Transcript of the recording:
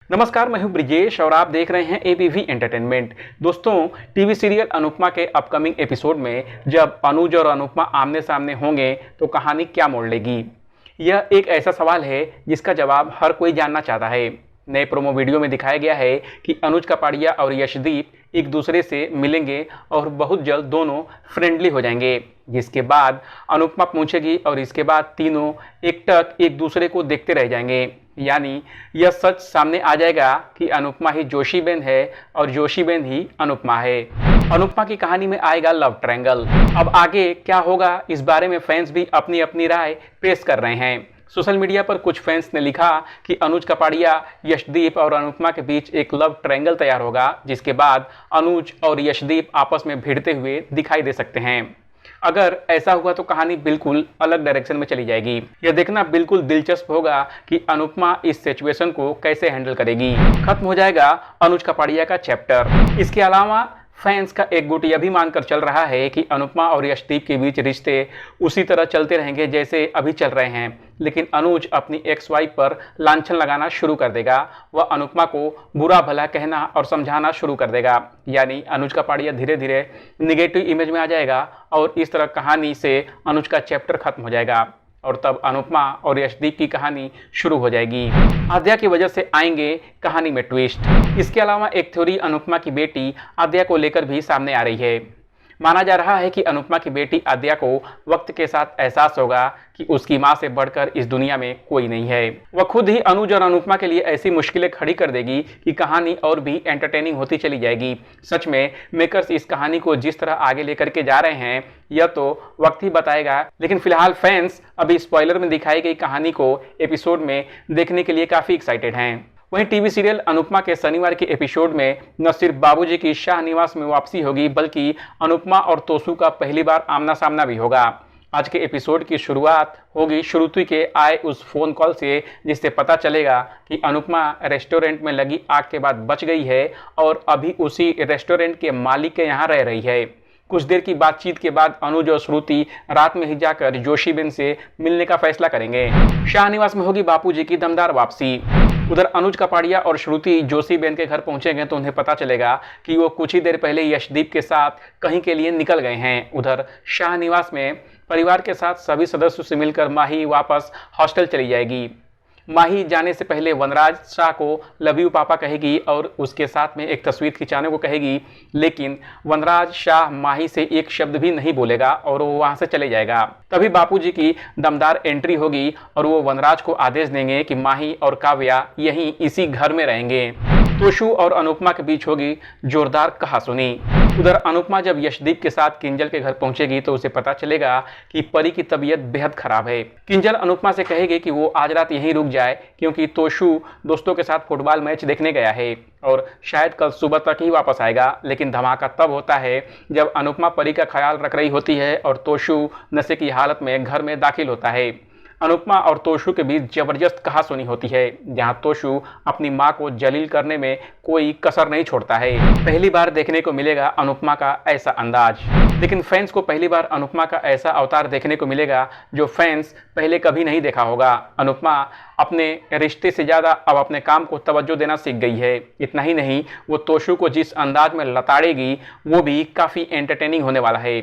नमस्कार, मैं हूं ब्रिजेश और आप देख रहे हैं एबीवी एंटरटेनमेंट। दोस्तों, टीवी सीरियल अनुपमा के अपकमिंग एपिसोड में जब अनुज और अनुपमा आमने सामने होंगे तो कहानी क्या मोड़ लेगी? यह एक ऐसा सवाल है जिसका जवाब हर कोई जानना चाहता है। नए प्रोमो वीडियो में दिखाया गया है कि अनुज कपाड़िया और यशदीप एक दूसरे से मिलेंगे और बहुत जल्द दोनों फ्रेंडली हो जाएंगे, जिसके बाद अनुपमा पूछेगी और इसके बाद तीनों एकटक एक दूसरे को देखते रह जाएंगे। यानी यह सच सामने आ जाएगा कि अनुपमा ही जोशीबेन है और जोशीबेन ही अनुपमा है। अनुपमा की कहानी में आएगा लव ट्रायंगल। अब आगे क्या होगा, इस बारे में फैंस भी अपनी अपनी राय पेश कर रहे हैं। सोशल मीडिया पर कुछ फैंस ने लिखा कि अनुज कपाड़िया, यशदीप और अनुपमा के बीच एक लव ट्रायंगल तैयार होगा, जिसके बाद अनुज और यशदीप आपस में भिड़ते हुए दिखाई दे सकते हैं। अगर ऐसा हुआ तो कहानी बिल्कुल अलग डायरेक्शन में चली जाएगी। यह देखना बिल्कुल दिलचस्प होगा कि अनुपमा इस सिचुएशन को कैसे हैंडल करेगी। खत्म हो जाएगा अनुज कपाड़िया का चैप्टर। इसके अलावा फैंस का एक गुट यह भी मानकर चल रहा है कि अनुपमा और यशदीप के बीच रिश्ते उसी तरह चलते रहेंगे जैसे अभी चल रहे हैं, लेकिन अनुज अपनी एक्स वाइफ पर लांछन लगाना शुरू कर देगा। वह अनुपमा को बुरा भला कहना और समझाना शुरू कर देगा। यानी अनुज कपाड़िया धीरे धीरे निगेटिव इमेज में आ जाएगा और इस तरह कहानी से अनुज का चैप्टर खत्म हो जाएगा और तब अनुपमा और यशदीप की कहानी शुरू हो जाएगी। आद्या की वजह से आएंगे कहानी में ट्विस्ट। इसके अलावा एक थ्योरी अनुपमा की बेटी आद्या को लेकर भी सामने आ रही है। माना जा रहा है कि अनुपमा की बेटी आद्या को वक्त के साथ एहसास होगा कि उसकी मां से बढ़कर इस दुनिया में कोई नहीं है। वह खुद ही अनुज और अनुपमा के लिए ऐसी मुश्किलें खड़ी कर देगी कि कहानी और भी एंटरटेनिंग होती चली जाएगी। सच में मेकर्स इस कहानी को जिस तरह आगे लेकर के जा रहे हैं यह तो वक्त ही बताएगा, लेकिन फिलहाल फैंस अभी स्पॉइलर में दिखाई गई कहानी को एपिसोड में देखने के लिए काफी एक्साइटेड हैं। वहीं टीवी सीरियल अनुपमा के शनिवार के एपिसोड में न सिर्फ बाबूजी की शाह निवास में वापसी होगी, बल्कि अनुपमा और तोसू का पहली बार आमना सामना भी होगा। आज के एपिसोड की शुरुआत होगी श्रुति के आए उस फोन कॉल से, जिससे पता चलेगा कि अनुपमा रेस्टोरेंट में लगी आग के बाद बच गई है और अभी उसी रेस्टोरेंट के मालिक के यहाँ रह रही है। कुछ देर की बातचीत के बाद अनुज और श्रुति रात में ही जाकर जोशीबेन से मिलने का फैसला करेंगे। शाहनिवास में होगी बापूजी की दमदार वापसी। उधर अनुज कपाड़िया और श्रुति जोशीबेन के घर पहुंचेंगे तो उन्हें पता चलेगा कि वो कुछ ही देर पहले यशदीप के साथ कहीं के लिए निकल गए हैं। उधर शाहनिवास में परिवार के साथ सभी सदस्यों से मिलकर माही वापस हॉस्टल चली जाएगी। माही जाने से पहले वनराज शाह को लव यू पापा कहेगी और उसके साथ में एक तस्वीर खिंचाने को कहेगी, लेकिन वनराज शाह माही से एक शब्द भी नहीं बोलेगा और वो वहां से चले जाएगा। तभी बापूजी की दमदार एंट्री होगी और वो वनराज को आदेश देंगे कि माही और काव्या यहीं इसी घर में रहेंगे। तोशु और अनुपमा के बीच होगी जोरदार कहासुनी। उधर अनुपमा जब यशदीप के साथ किंजल के घर पहुंचेगी तो उसे पता चलेगा कि परी की तबीयत बेहद खराब है। किंजल अनुपमा से कहेगी कि वो आज रात यहीं रुक जाए क्योंकि तोशु दोस्तों के साथ फुटबॉल मैच देखने गया है और शायद कल सुबह तक ही वापस आएगा। लेकिन धमाका तब होता है जब अनुपमा परी का ख्याल रख रही होती है और तोशु नशे की हालत में घर में दाखिल होता है। अनुपमा और तोशु के बीच जबरदस्त कहासुनी होती है, जहां तोशु अपनी मां को जलील करने में कोई कसर नहीं छोड़ता है। पहली बार देखने को मिलेगा अनुपमा का ऐसा अंदाज, लेकिन फैंस को पहली बार अनुपमा का ऐसा अवतार देखने को मिलेगा जो फैंस पहले कभी नहीं देखा होगा। अनुपमा अपने रिश्ते से ज़्यादा अब अपने काम को तवज्जो देना सीख गई है। इतना ही नहीं, वो तोशु को जिस अंदाज में लताड़ेगी वो भी काफ़ी एंटरटेनिंग होने वाला है।